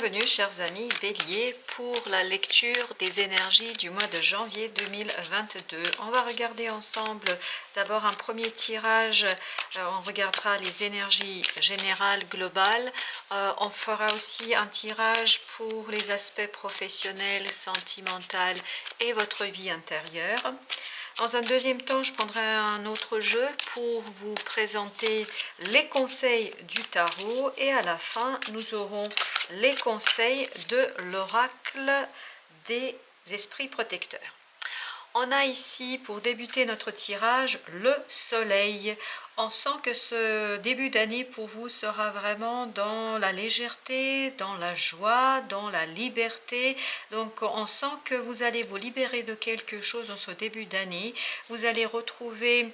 bienvenue chers amis Bélier pour la lecture des énergies du mois de janvier 2022. On va regarder ensemble d'abord un premier tirage, on regardera les énergies générales globales, on fera aussi un tirage pour les aspects professionnels, sentimentaux et votre vie intérieure. Dans un deuxième temps, je prendrai un autre jeu pour vous présenter les conseils du tarot et à la fin, nous aurons les conseils de l'oracle des esprits protecteurs. On a ici, pour débuter notre tirage, le soleil. On sent que ce début d'année pour vous sera vraiment dans la légèreté, dans la joie, dans la liberté. Donc on sent que vous allez vous libérer de quelque chose en ce début d'année. Vous allez retrouver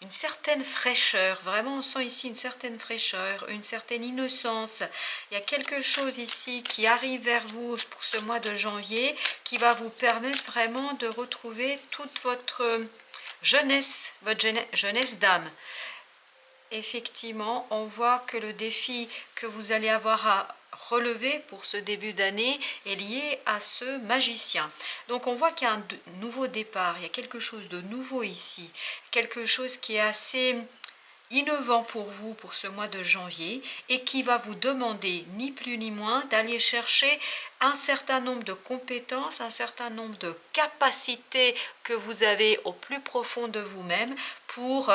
une certaine fraîcheur, vraiment on sent ici une certaine fraîcheur, une certaine innocence. Il y a quelque chose ici qui arrive vers vous pour ce mois de janvier qui va vous permettre vraiment de retrouver toute votre jeunesse d'âme. Effectivement, on voit que le défi que vous allez avoir à relever pour ce début d'année est lié à ce magicien. Donc on voit qu'il y a un nouveau départ, il y a quelque chose de nouveau ici, quelque chose qui est assez innovant pour vous pour ce mois de janvier et qui va vous demander ni plus ni moins d'aller chercher un certain nombre de compétences, un certain nombre de capacités que vous avez au plus profond de vous-même pour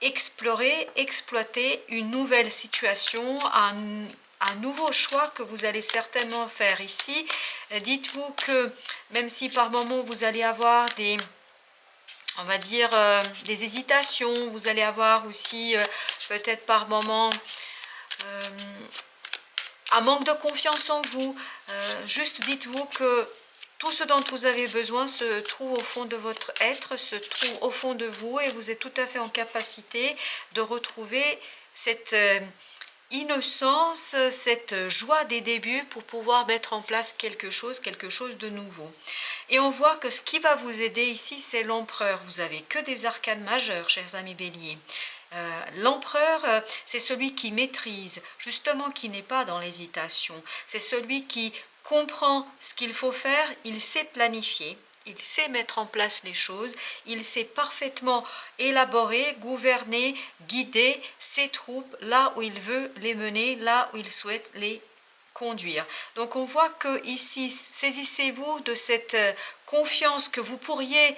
explorer, exploiter une nouvelle situation, un nouveau choix que vous allez certainement faire ici. Dites-vous que même si par moment vous allez avoir des, on va dire, des hésitations, vous allez avoir aussi peut-être par moment un manque de confiance en vous, juste dites-vous que tout ce dont vous avez besoin se trouve au fond de votre être, se trouve au fond de vous et vous êtes tout à fait en capacité de retrouver cette innocence, cette joie des débuts pour pouvoir mettre en place quelque chose de nouveau. Et on voit que ce qui va vous aider ici, c'est l'empereur. Vous n'avez que des arcanes majeures, chers amis Bélier. L'empereur, c'est celui qui maîtrise, justement qui n'est pas dans l'hésitation. C'est celui qui comprend ce qu'il faut faire, il sait planifier, il sait mettre en place les choses, il sait parfaitement élaborer, gouverner, guider ses troupes là où il veut les mener, là où il souhaite les conduire. Donc on voit que ici, saisissez-vous de cette confiance que vous pourriez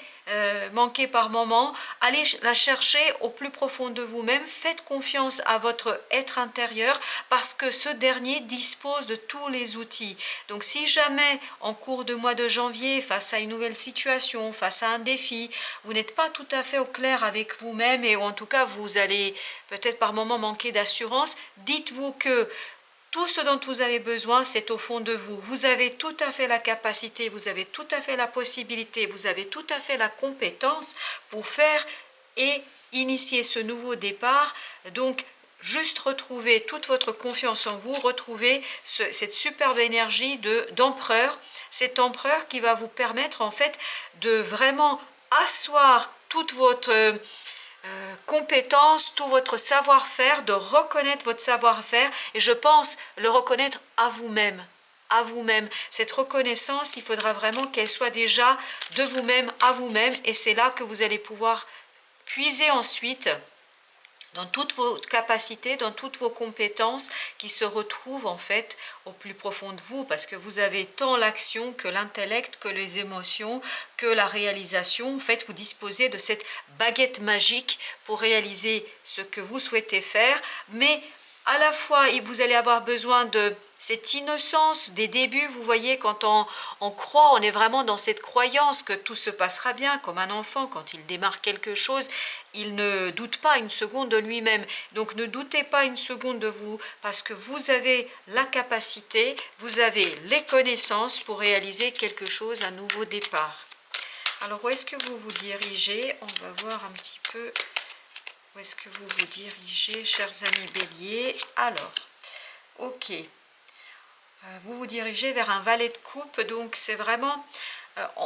manquer par moment, allez la chercher au plus profond de vous-même, faites confiance à votre être intérieur parce que ce dernier dispose de tous les outils. Donc si jamais en cours de mois de janvier, face à une nouvelle situation, face à un défi, vous n'êtes pas tout à fait au clair avec vous-même et en tout cas vous allez peut-être par moment manquer d'assurance, dites-vous que tout ce dont vous avez besoin, c'est au fond de vous. Vous avez tout à fait la capacité, vous avez tout à fait la possibilité, vous avez tout à fait la compétence pour faire et initier ce nouveau départ. Donc, juste retrouver toute votre confiance en vous, retrouver cette superbe énergie d'empereur, cet empereur qui va vous permettre en fait de vraiment asseoir toute votre compétence, tout votre savoir-faire, de reconnaître votre savoir-faire et je pense le reconnaître à vous-même. À vous-même. Cette reconnaissance, il faudra vraiment qu'elle soit déjà de vous-même à vous-même et c'est là que vous allez pouvoir puiser ensuite dans toutes vos capacités, dans toutes vos compétences qui se retrouvent en fait au plus profond de vous parce que vous avez tant l'action que l'intellect, que les émotions, que la réalisation. En fait, vous disposez de cette baguette magique pour réaliser ce que vous souhaitez faire, mais à la fois, vous allez avoir besoin de cette innocence des débuts. Vous voyez, quand on croit, on est vraiment dans cette croyance que tout se passera bien, comme un enfant, quand il démarre quelque chose, il ne doute pas une seconde de lui-même. Donc ne doutez pas une seconde de vous, parce que vous avez la capacité, vous avez les connaissances pour réaliser quelque chose, un nouveau départ. Alors, où est-ce que vous vous dirigez? On va voir un petit peu... Où est-ce que vous vous dirigez, chers amis Bélier? Alors, ok. Vous vous dirigez vers un valet de coupe, donc c'est vraiment...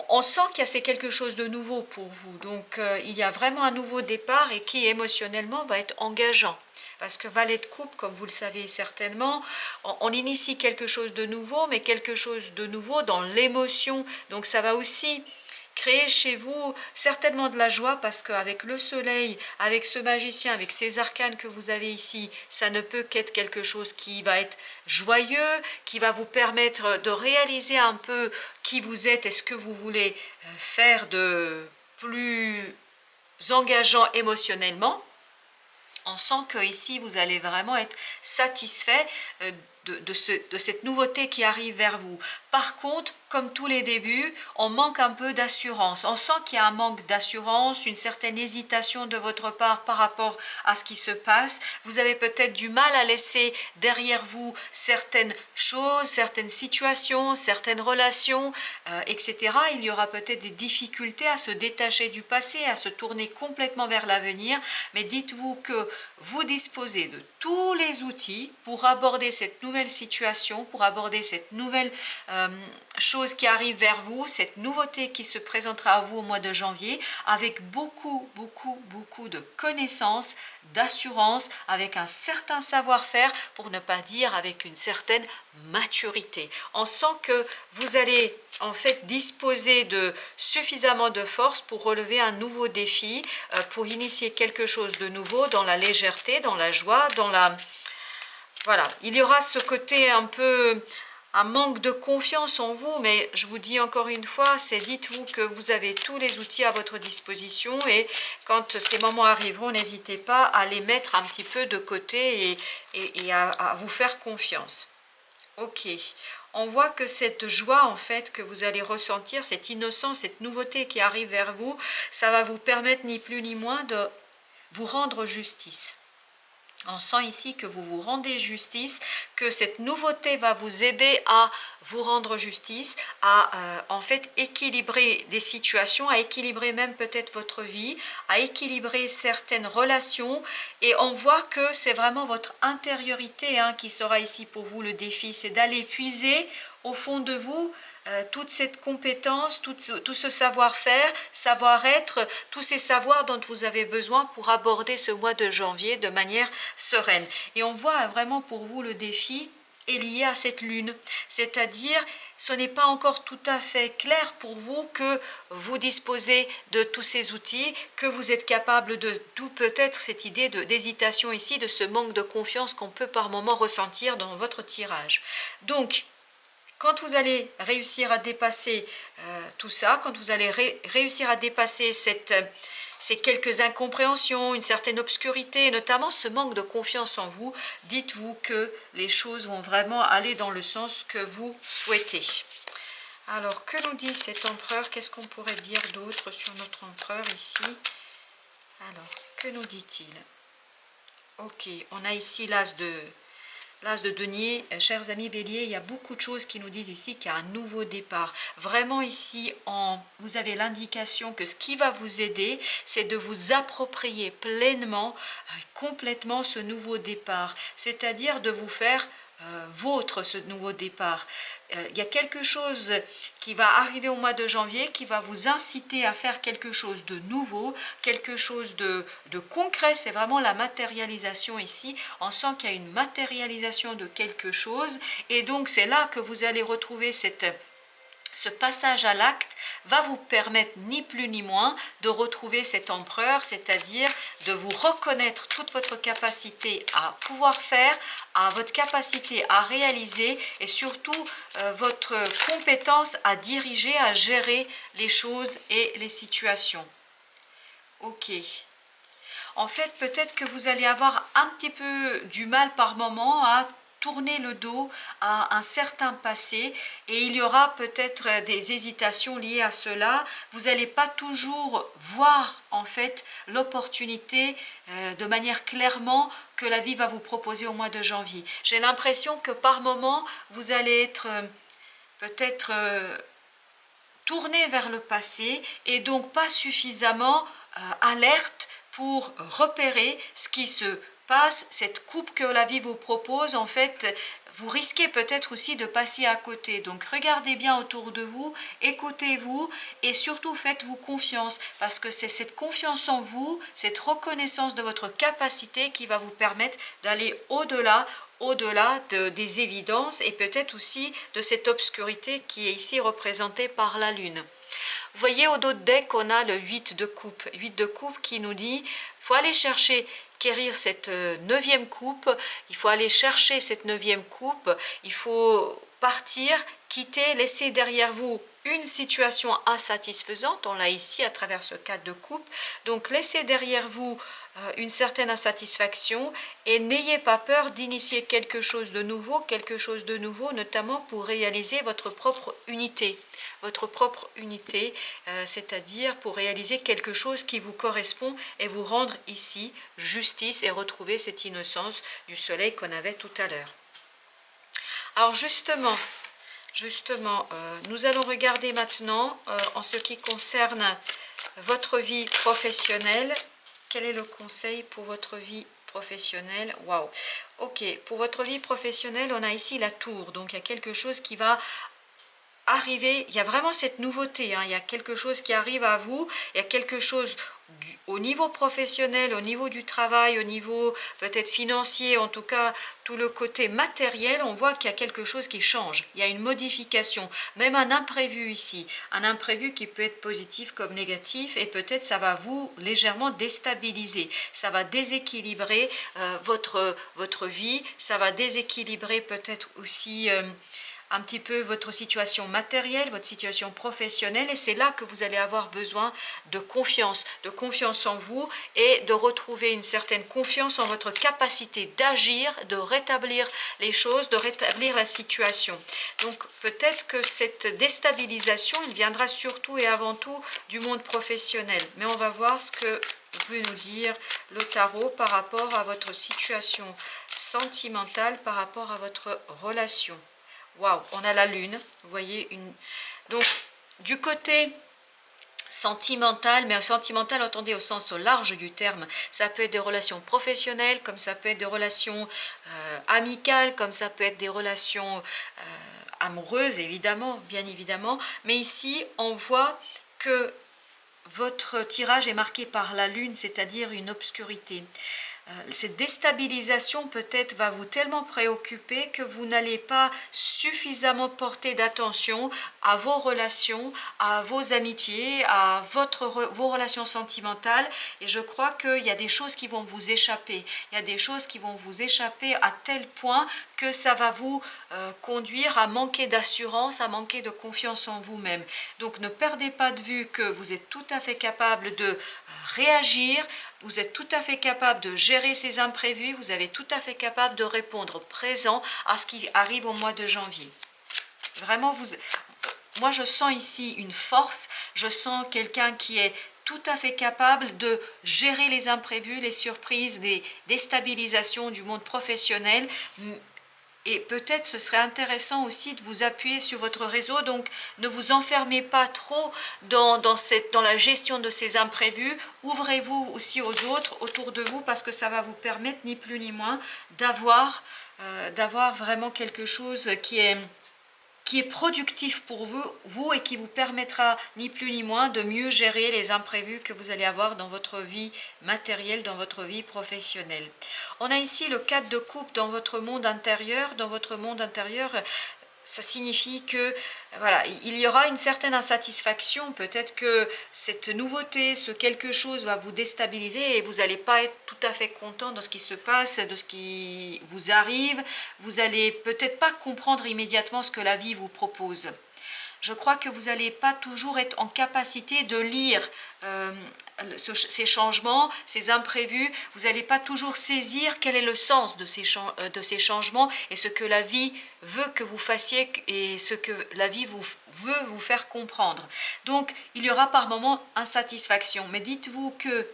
on sent qu'il y a c'est quelque chose de nouveau pour vous. Donc, il y a vraiment un nouveau départ et qui émotionnellement va être engageant. parce que Valet de coupe, comme vous le savez certainement, on initie quelque chose de nouveau, mais quelque chose de nouveau dans l'émotion. Donc ça va aussi créer chez vous certainement de la joie, parce qu'avec le soleil, avec ce magicien, avec ces arcanes que vous avez ici, ça ne peut qu'être quelque chose qui va être joyeux, qui va vous permettre de réaliser un peu qui vous êtes et ce que vous voulez faire de plus engageant émotionnellement. On sent que ici vous allez vraiment être satisfait de cette nouveauté qui arrive vers vous. Par contre, comme tous les débuts, on manque un peu d'assurance. On sent qu'il y a un manque d'assurance, une certaine hésitation de votre part par rapport à ce qui se passe. Vous avez peut-être du mal à laisser derrière vous certaines choses, certaines situations, certaines relations, etc. Il y aura peut-être des difficultés à se détacher du passé, à se tourner complètement vers l'avenir. Mais dites-vous que vous disposez de tous les outils pour aborder cette nouvelle situation, pour aborder cette nouvelle chose qui arrive vers vous, cette nouveauté qui se présentera à vous au mois de janvier, avec beaucoup de connaissances, d'assurance, avec un certain savoir-faire, pour ne pas dire avec une certaine maturité. On sent que vous allez en fait disposer de suffisamment de force pour relever un nouveau défi, pour initier quelque chose de nouveau dans la légèreté, dans la joie, dans la... Voilà, il y aura ce côté un peu... un manque de confiance en vous, mais je vous dis encore une fois, c'est dites-vous que vous avez tous les outils à votre disposition, et quand ces moments arriveront, n'hésitez pas à les mettre un petit peu de côté et à vous faire confiance. Ok, on voit que cette joie en fait que vous allez ressentir, cette innocence, cette nouveauté qui arrive vers vous, ça va vous permettre ni plus ni moins de vous rendre justice. On sent ici que vous vous rendez justice, que cette nouveauté va vous aider à vous rendre justice, à en fait équilibrer des situations, à équilibrer même peut-être votre vie, à équilibrer certaines relations. Et on voit que c'est vraiment votre intériorité qui sera ici pour vous le défi, c'est d'aller puiser au fond de vous toute cette compétence, tout ce savoir-faire, savoir-être, tous ces savoirs dont vous avez besoin pour aborder ce mois de janvier de manière sereine. Et on voit vraiment pour vous le défi est lié à cette lune, c'est-à-dire ce n'est pas encore tout à fait clair pour vous que vous disposez de tous ces outils, que vous êtes capable de, d'où peut-être cette idée d'hésitation ici, de ce manque de confiance qu'on peut par moment ressentir dans votre tirage. Donc, quand vous allez réussir à dépasser tout ça, quand vous allez réussir à dépasser ces quelques incompréhensions, une certaine obscurité, notamment ce manque de confiance en vous, dites-vous que les choses vont vraiment aller dans le sens que vous souhaitez. Alors, que nous dit cet empereur? Qu'est-ce qu'on pourrait dire d'autre sur notre empereur ici? Alors, que nous dit-il? Ok, on a ici l'as de denier. Chers amis béliers, il y a beaucoup de choses qui nous disent ici qu'il y a un nouveau départ. Vraiment ici, vous avez l'indication que ce qui va vous aider, c'est de vous approprier pleinement, complètement ce nouveau départ. C'est-à-dire de vous faire vôtre ce nouveau départ. Il y a quelque chose qui va arriver au mois de janvier qui va vous inciter à faire quelque chose de nouveau, quelque chose de concret. C'est vraiment la matérialisation ici. On sent qu'il y a une matérialisation de quelque chose, et donc c'est là que vous allez retrouver ce passage à l'acte va vous permettre ni plus ni moins de retrouver cet empereur, c'est-à-dire de vous reconnaître toute votre capacité à pouvoir faire, à votre capacité à réaliser, et surtout votre compétence à diriger, à gérer les choses et les situations. Ok. En fait, peut-être que vous allez avoir un petit peu du mal par moment à tourner le dos à un certain passé, et il y aura peut-être des hésitations liées à cela. Vous n'allez pas toujours voir en fait l'opportunité de manière clairement que la vie va vous proposer au mois de janvier. J'ai l'impression que par moment vous allez être peut-être tourné vers le passé, et donc pas suffisamment alerte pour repérer ce qui se passe, cette coupe que la vie vous propose, en fait, vous risquez peut-être aussi de passer à côté. Donc regardez bien autour de vous, écoutez-vous et surtout faites-vous confiance parce que c'est cette confiance en vous, cette reconnaissance de votre capacité qui va vous permettre d'aller au-delà des évidences et peut-être aussi de cette obscurité qui est ici représentée par la lune. Vous voyez au dos de deck, on a le 8 de coupe. 8 de coupe qui nous dit, il faut aller chercher, quérir cette neuvième coupe, il faut aller chercher cette neuvième coupe, il faut partir, quitter, laisser derrière vous une situation insatisfaisante, on l'a ici à travers ce 4 de coupe, donc laissez derrière vous une certaine insatisfaction et n'ayez pas peur d'initier quelque chose de nouveau, notamment pour réaliser votre propre unité, c'est-à-dire pour réaliser quelque chose qui vous correspond et vous rendre ici justice et retrouver cette innocence du soleil qu'on avait tout à l'heure. Alors justement, nous allons regarder maintenant en ce qui concerne votre vie professionnelle. Quel est le conseil pour votre vie professionnelle? Waouh! Ok, pour votre vie professionnelle, on a ici la tour. Donc, il y a quelque chose qui va arriver. Il y a vraiment cette nouveauté. Hein, il y a quelque chose qui arrive à vous. Il y a quelque chose au niveau professionnel, au niveau du travail, au niveau peut-être financier, en tout cas tout le côté matériel, on voit qu'il y a quelque chose qui change, il y a une modification, même un imprévu ici, un imprévu qui peut être positif comme négatif et peut-être ça va vous légèrement déstabiliser, ça va déséquilibrer votre vie, ça va déséquilibrer peut-être aussi un petit peu votre situation matérielle, votre situation professionnelle et c'est là que vous allez avoir besoin de confiance en vous et de retrouver une certaine confiance en votre capacité d'agir, de rétablir les choses, de rétablir la situation. Donc peut-être que cette déstabilisation, elle viendra surtout et avant tout du monde professionnel. Mais on va voir ce que veut nous dire le tarot par rapport à votre situation sentimentale, par rapport à votre relation. Waouh, on a la lune, vous voyez, donc du côté sentimental, mais sentimental, entendez au sens large du terme, ça peut être des relations professionnelles, comme ça peut être des relations amicales, comme ça peut être des relations amoureuses, évidemment, bien évidemment, mais ici, on voit que votre tirage est marqué par la lune, c'est-à-dire une obscurité. Cette déstabilisation peut-être va vous tellement préoccuper que vous n'allez pas suffisamment porter d'attention à vos relations, à vos amitiés, à vos relations sentimentales et je crois qu'il y a des choses qui vont vous échapper. Il y a des choses qui vont vous échapper à tel point que ça va vous conduire à manquer d'assurance, à manquer de confiance en vous-même. Donc ne perdez pas de vue que vous êtes tout à fait capable de réagir, vous êtes tout à fait capable de gérer ces imprévus, vous êtes tout à fait capable de répondre présent à ce qui arrive au mois de janvier. Vraiment, moi je sens ici une force, je sens quelqu'un qui est tout à fait capable de gérer les imprévus, les surprises, les déstabilisations du monde professionnel. Et peut-être ce serait intéressant aussi de vous appuyer sur votre réseau, donc ne vous enfermez pas trop dans la gestion de ces imprévus, ouvrez-vous aussi aux autres autour de vous parce que ça va vous permettre ni plus ni moins d'avoir vraiment quelque chose qui est productif pour vous et qui vous permettra ni plus ni moins de mieux gérer les imprévus que vous allez avoir dans votre vie matérielle, dans votre vie professionnelle. On a ici le 4 de coupe dans votre monde intérieur. Dans votre monde intérieur, ça signifie que voilà, il y aura une certaine insatisfaction, peut-être que cette nouveauté, ce quelque chose va vous déstabiliser et vous n'allez pas être tout à fait content de ce qui se passe, de ce qui vous arrive, vous n'allez peut-être pas comprendre immédiatement ce que la vie vous propose. Je crois que vous n'allez pas toujours être en capacité de lire ces changements, ces imprévus. Vous n'allez pas toujours saisir quel est le sens de ces changements et ce que la vie veut que vous fassiez et ce que la vie veut vous faire comprendre. Donc, il y aura par moments insatisfaction. Mais dites-vous que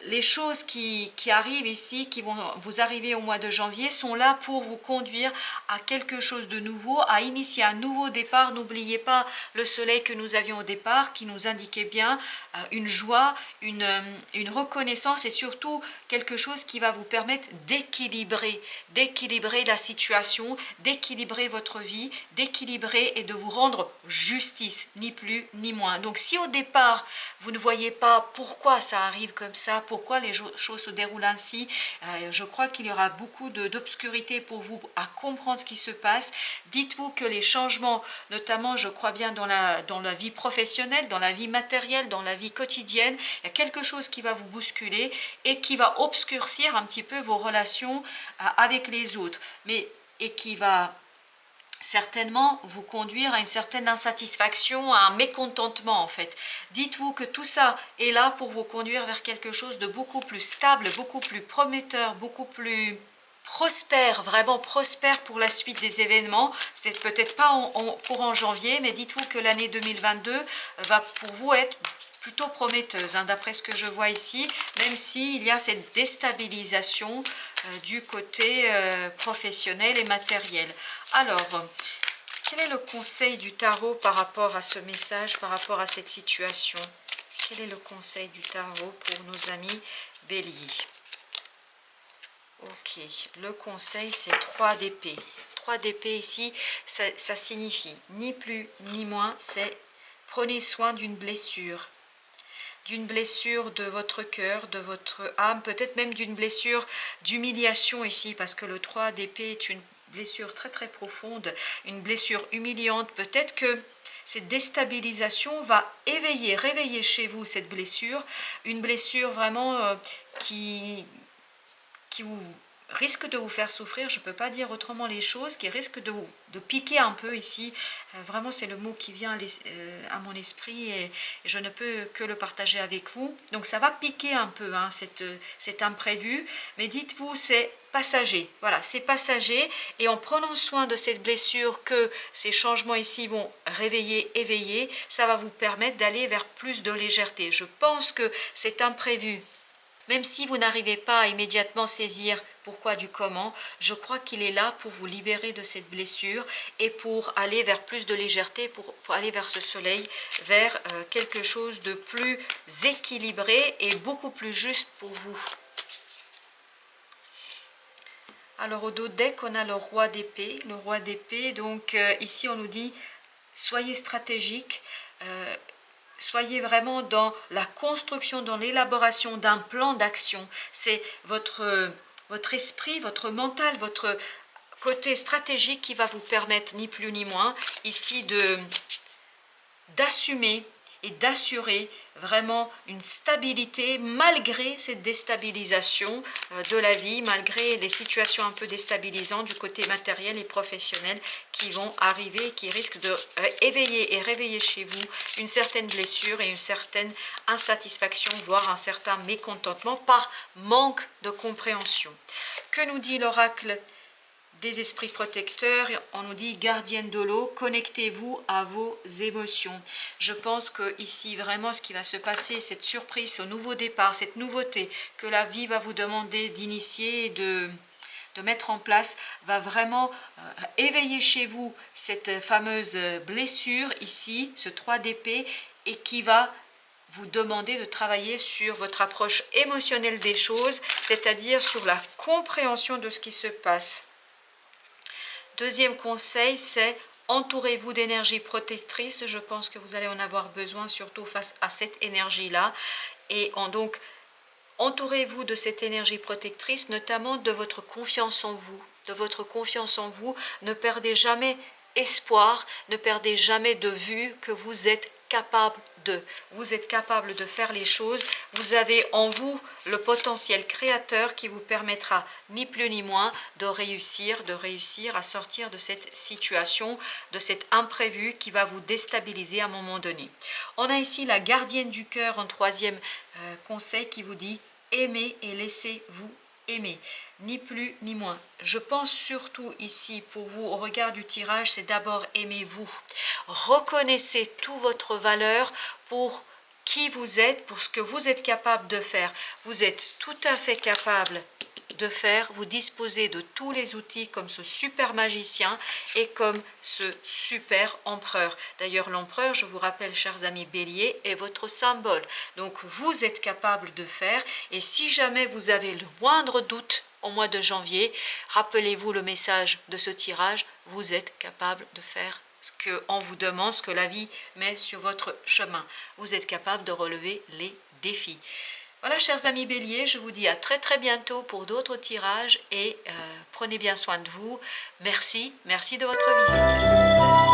les choses qui arrivent ici, qui vont vous arriver au mois de janvier, sont là pour vous conduire à quelque chose de nouveau, à initier un nouveau départ. N'oubliez pas le soleil que nous avions au départ, qui nous indiquait bien une joie, une reconnaissance et surtout quelque chose qui va vous permettre d'équilibrer la situation, d'équilibrer votre vie, d'équilibrer et de vous rendre justice, ni plus ni moins. Donc si au départ, vous ne voyez pas pourquoi ça arrive comme ça, pourquoi les choses se déroulent ainsi, je crois qu'il y aura beaucoup d'obscurité pour vous à comprendre ce qui se passe. Dites-vous que les changements, notamment je crois bien dans la vie professionnelle, dans la vie matérielle, dans la vie quotidienne, il y a quelque chose qui va vous bousculer et qui va obscurcir un petit peu vos relations avec les autres, et qui va certainement vous conduire à une certaine insatisfaction, à un mécontentement en fait. Dites-vous que tout ça est là pour vous conduire vers quelque chose de beaucoup plus stable, beaucoup plus prometteur, beaucoup plus prospère, vraiment prospère pour la suite des événements. C'est peut-être pas en courant janvier, mais dites-vous que l'année 2022 va pour vous être plutôt prometteuse, hein, d'après ce que je vois ici, même s'il y a cette déstabilisation du côté professionnel et matériel. Alors, quel est le conseil du tarot par rapport à ce message, par rapport à cette situation? Quel est le conseil du tarot pour nos amis béliers? Ok, le conseil c'est 3 d'épée. 3 d'épée ici, ça signifie ni plus ni moins, c'est prenez soin d'une blessure de votre cœur, de votre âme, peut-être même d'une blessure d'humiliation ici, parce que le 3 d'épée est une blessure très très profonde, une blessure humiliante. Peut-être que cette déstabilisation va réveiller chez vous cette blessure, une blessure vraiment qui vous risque de vous faire souffrir, je ne peux pas dire autrement les choses, qui risque de piquer un peu ici. Vraiment, c'est le mot qui vient à mon esprit et je ne peux que le partager avec vous. Donc, ça va piquer un peu, hein, cet imprévu, mais dites-vous, c'est passager. Voilà, c'est passager et en prenant soin de cette blessure que ces changements ici vont éveiller, ça va vous permettre d'aller vers plus de légèreté. Je pense que cet imprévu, même si vous n'arrivez pas à immédiatement saisir pourquoi du comment, je crois qu'il est là pour vous libérer de cette blessure et pour aller vers plus de légèreté, pour aller vers ce soleil, vers quelque chose de plus équilibré et beaucoup plus juste pour vous. Alors au dos deck, on a le roi d'épée. Le roi d'épée, donc ici on nous dit, soyez stratégique. Soyez vraiment dans la construction, dans l'élaboration d'un plan d'action. C'est votre esprit, votre mental, votre côté stratégique qui va vous permettre, ni plus ni moins, ici d'assumer et d'assurer vraiment une stabilité malgré cette déstabilisation de la vie, malgré les situations un peu déstabilisantes du côté matériel et professionnel qui vont arriver, qui risquent de éveiller et réveiller chez vous une certaine blessure et une certaine insatisfaction, voire un certain mécontentement par manque de compréhension. Que nous dit l'oracle des esprits protecteurs? On nous dit gardienne de l'eau, connectez-vous à vos émotions. Je pense que ici vraiment ce qui va se passer, cette surprise, ce nouveau départ, cette nouveauté que la vie va vous demander d'initier, de mettre en place, va vraiment éveiller chez vous cette fameuse blessure ici, ce 3 d'épée, et qui va vous demander de travailler sur votre approche émotionnelle des choses, c'est-à-dire sur la compréhension de ce qui se passe. Deuxième conseil, c'est entourez-vous d'énergie protectrice. Je pense que vous allez en avoir besoin, surtout face à cette énergie-là. Et donc, entourez-vous de cette énergie protectrice, notamment de votre confiance en vous. De votre confiance en vous. Ne perdez jamais espoir, ne perdez jamais de vue que vous êtes capable de. Vous êtes capable de faire les choses. Vous avez en vous le potentiel créateur qui vous permettra, ni plus ni moins, de réussir à sortir de cette situation, de cet imprévu qui va vous déstabiliser à un moment donné. On a ici la gardienne du cœur en troisième conseil qui vous dit aimez et laissez-vous aimer, ni plus ni moins. Je pense surtout ici pour vous au regard du tirage, c'est d'abord aimez-vous. Reconnaissez toute votre valeur pour qui vous êtes, pour ce que vous êtes capable de faire. Vous êtes tout à fait capable de faire, vous disposez de tous les outils comme ce super magicien et comme ce super empereur. D'ailleurs, l'empereur, je vous rappelle, chers amis béliers, est votre symbole. Donc, vous êtes capable de faire, et si jamais vous avez le moindre doute au mois de janvier, rappelez-vous le message de ce tirage, vous êtes capable de faire ce qu'on vous demande, ce que la vie met sur votre chemin. Vous êtes capable de relever les défis. Voilà, chers amis béliers, je vous dis à très très bientôt pour d'autres tirages et prenez bien soin de vous. Merci de votre visite.